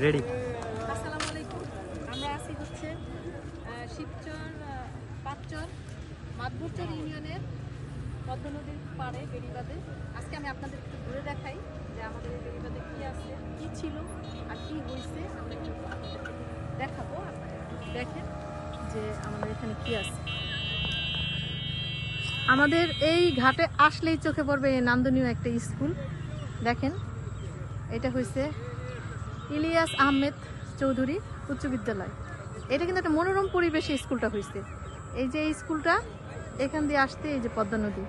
Ready. আসসালামু আলাইকুম। আমরা আছি হচ্ছে শিবচর পাঁচচর মাদবুরচর ইউনিয়নের পদ্মা নদীর পাড়ে বেড়িবাঁধে। আজকে আমি আপনাদের একটু ঘুরে দেখাই যে আমাদের এই বেড়িবাঁধে কী আছে, কী ছিল আর কী হয়েছে। আমরা একটু আপনাদেরকে দেখাবো, আপনারা একটু দেখেন যে আমাদের এখানে কী আছে। আমাদের এই ঘাটে আসলেই চোখে পড়বে এই নান্দনীয় একটা স্কুল। দেখেন, এটা হয়েছে ইলিয়াস আহমেদ চৌধুরী উচ্চ বিদ্যালয়। এটা কিন্তু একটা মনোরম পরিবেশে স্কুলটা হয়েছে। এই যে এই স্কুলটা, এখান দিয়ে আসতে এই যে পদ্মা নদী,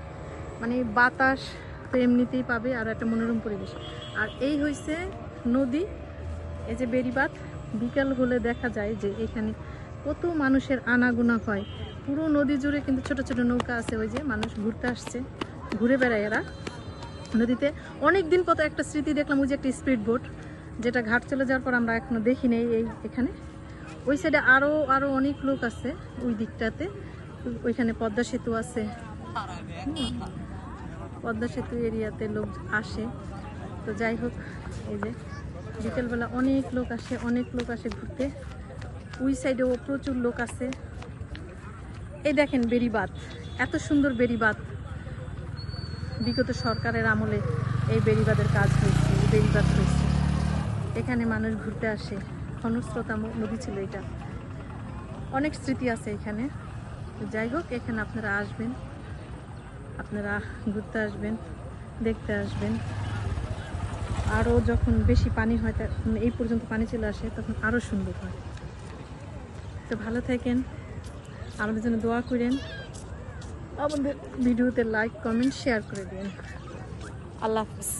মানে বাতাস তো এমনিতেই পাবে, আর একটা মনোরম পরিবেশ। আর এই হয়েছে নদী, এই যে বেড়িবাঁধ। বিকাল হলে দেখা যায় যে এখানে কত মানুষের আনাগোনা হয়। পুরো নদী জুড়ে কিন্তু ছোট ছোট নৌকা আছে, ওই যে মানুষ ঘুরতে আসছে, ঘুরে বেড়ায় এরা নদীতে। অনেক দিন পর একটা স্মৃতি দেখলাম, ওই যে একটা স্পিড বোট, যেটা ঘাট চলে যাওয়ার পর আমরা এখনো দেখি নেই। এখানে ওই সাইডে আরো অনেক লোক আছে, ওই দিকটাতে ওইখানে পদ্মা সেতু আছে। পদ্মা সেতু এরিয়াতে লোক আসে। তো যাই হোক, এই যে বিকেলবেলা অনেক লোক আসে ঘুরতে। ওই সাইডেও প্রচুর লোক আছে। এই দেখেন বেড়িবাঁধ, এত সুন্দর বেড়িবাঁধ। বিগত সরকারের আমলে এই বেড়িবাঁধের কাজ হয়েছে, এই বেড়িবাঁধ হয়েছে। এখানে মানুষ ঘুরতে আসে, ক্ষণস্রোতা নদী ছিল এটা। অনেক স্মৃতি আছে এখানে। যাই হোক, এখানে আপনারা আসবেন, আপনারা ঘুরতে আসবেন, দেখতে আসবেন। আরও যখন বেশি পানি হয়, এই পর্যন্ত পানি চলে আসে, তখন আরও সুন্দর হয়। তো ভালো থাকেন, আমাদের জন্য দোয়া করেন, আমাদের ভিডিওতে লাইক কমেন্ট শেয়ার করে দিন। আল্লাহ হাফেজ।